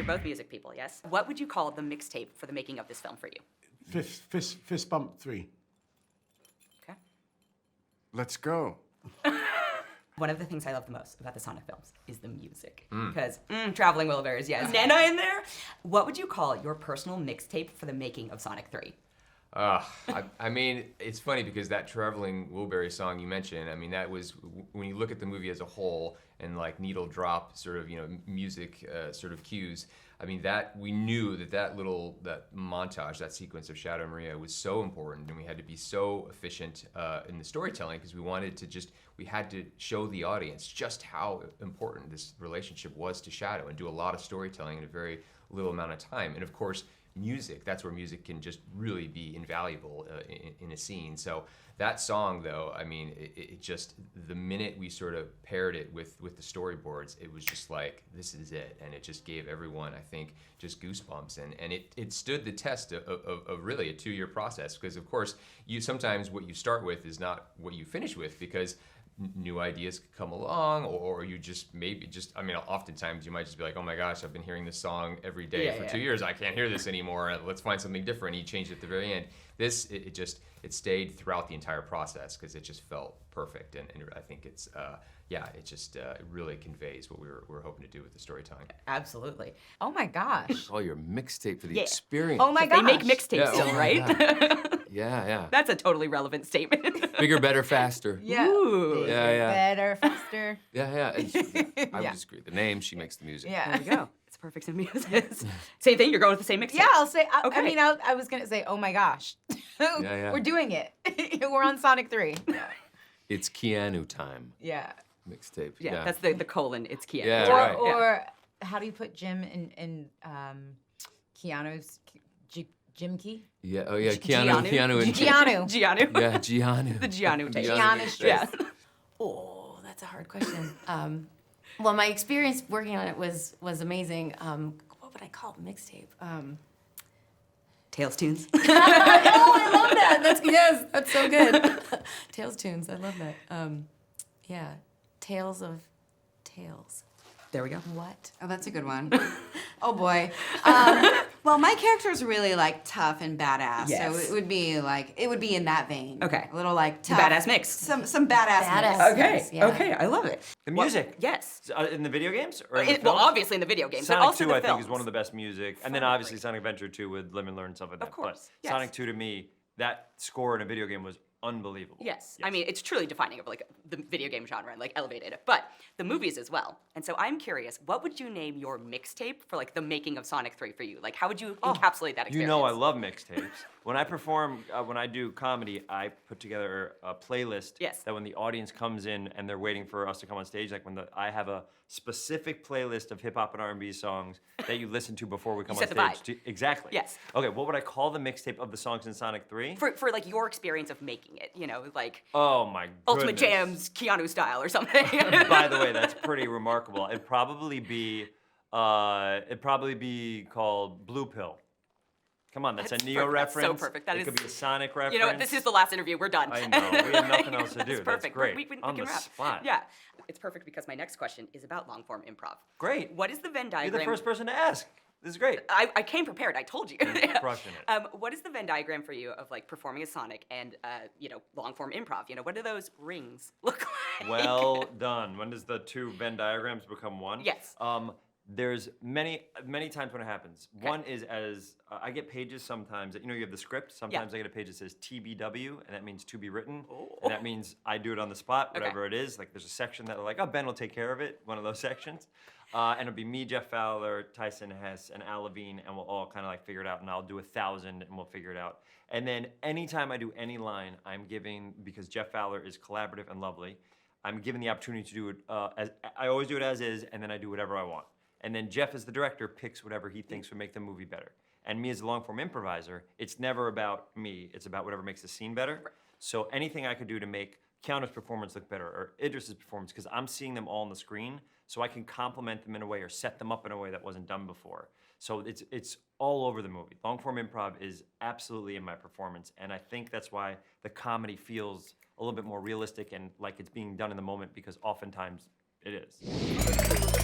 You're both music people, yes? What would you call the mixtape for the making of this film for you? Fist Bump 3. Okay. Let's go. One of the things I love the most about the Sonic films is the music. Because, Traveling Wilburys, yes. Nana in there. What would you call your personal mixtape for the making of Sonic 3? I mean, it's funny because that Traveling Wilbury song you mentioned, I mean, that was, when you look at the movie as a whole and like needle drop sort of, music sort of cues, I mean, that we knew that montage, that sequence of Shadow and Maria was so important, and we had to be so efficient in the storytelling because we had to show the audience just how important this relationship was to Shadow and do a lot of storytelling in a very little amount of time. And of course, music, that's where music can just really be invaluable in a scene. So that song, though, I mean, it just, the minute we sort of paired it with the storyboards, it was just like, this is it. And it just gave everyone, I think, just goosebumps. And it stood the test of really a 2-year process, because of course, sometimes what you start with is not what you finish with, because new ideas come along, or you oftentimes you might just be like, oh my gosh, I've been hearing this song every day for 2 years, I can't hear this anymore, let's find something different. You change it at the very end. This, it stayed throughout the entire process because it just felt perfect, and I think it's, it really conveys what we were hoping to do with the storytelling. Absolutely. Oh my gosh. Call your mixtape for the experience. Oh my gosh. They make mixtapes still, right? Yeah. That's a totally relevant statement. Bigger, better, faster. Yeah. Ooh. Yeah. Better, faster. Yeah. I would disagree. The name, she makes the music. Yeah. There you go. It's perfect symbiosis. Same thing, you're going with the same mixtape. Yeah, I'll say, Okay. I was gonna say, oh my gosh. Yeah. We're doing it. We're on Sonic 3. It's Keanu time. Yeah. Mixtape. Yeah, that's the colon, it's Keanu. Yeah, right. Or how do you put Jim in Keanu's Jim Key? Yeah, oh yeah, Keanu. Keanu and Keanu. Gianu. Yeah, Gianu. The Gianu tape. Keanu strip. Yeah. Oh, that's a hard question. Well, my experience working on it was amazing. What would I call the mixtape? Tails tunes. Oh, I love that. That's so good. Tales tunes. I love that. Yeah, Tales of Tales. There we go. What? Oh, that's a good one. Oh boy. Well, my character's really like tough and badass, Yes. so it would be in that vein. Okay. A little like tough. Badass mix. Some badass mix. Okay, Yeah. okay, I love it. The music. Yes. In the video games? Or in the Well, films? obviously in the video games, but Sonic also 2, the I think, films. is one of the best music. And then obviously Sonic Adventure 2 with Live and Learn and stuff like that. Of course, But yes. Sonic 2, to me, that score in a video game was unbelievable. Yes. I mean, it's truly defining of like the video game genre and like elevated it, but the movies as well. And so I'm curious, what would you name your mixtape for like the making of Sonic 3 for you? Like, how would you encapsulate that experience? You know I love mixtapes. When I perform, when I do comedy, I put together a playlist that when the audience comes in and they're waiting for us to come on stage, like I have a specific playlist of hip hop and R&B songs that you listen to before we come on set the stage. Exactly. Yes. Okay, what would I call the mixtape of the songs in Sonic 3? For like your experience of making it, like Oh my goodness. Ultimate Jams, Keanu style or something. By the way, that's pretty remarkable. It'd probably be called Blue Pill. Come on, that's a Neo perfect. That's reference. so perfect. That it is- could be a Sonic reference. You know what? This is the last interview. We're done. I know. We have nothing else to do. It's perfect. That's great. We On can the wrap. spot. Yeah. It's perfect because my next question is about long-form improv. Great. What is the Venn You're diagram? the first person to ask. This is great. I came prepared. I told you. You're crushing it. What is the Venn diagram for you of like performing as Sonic and long-form improv? What do those rings look like? Well done. When does the two Venn diagrams become one? Yes. There's many times when it happens. Okay. One is as I get pages sometimes. You have the script. Sometimes I get a page that says TBW, and that means to be written. Oh. And that means I do it on the spot, whatever it is. Like there's a section that are like, oh, Ben will take care of it. One of those sections. And it'll be me, Jeff Fowler, Tyson Hess, and Al Levine, and we'll all kind of like figure it out. And I'll do 1,000, and we'll figure it out. And then anytime I do any line, I'm giving, because Jeff Fowler is collaborative and lovely, I'm given the opportunity to do it as I always do it as is, and then I do whatever I want. And then Jeff, as the director, picks whatever he thinks would make the movie better. And me as a long-form improviser, it's never about me. It's about whatever makes the scene better. Right. So anything I could do to make Keanu's performance look better, or Idris's performance, because I'm seeing them all on the screen, so I can compliment them in a way or set them up in a way that wasn't done before. So it's all over the movie. Long-form improv is absolutely in my performance, and I think that's why the comedy feels a little bit more realistic and like it's being done in the moment, because oftentimes it is.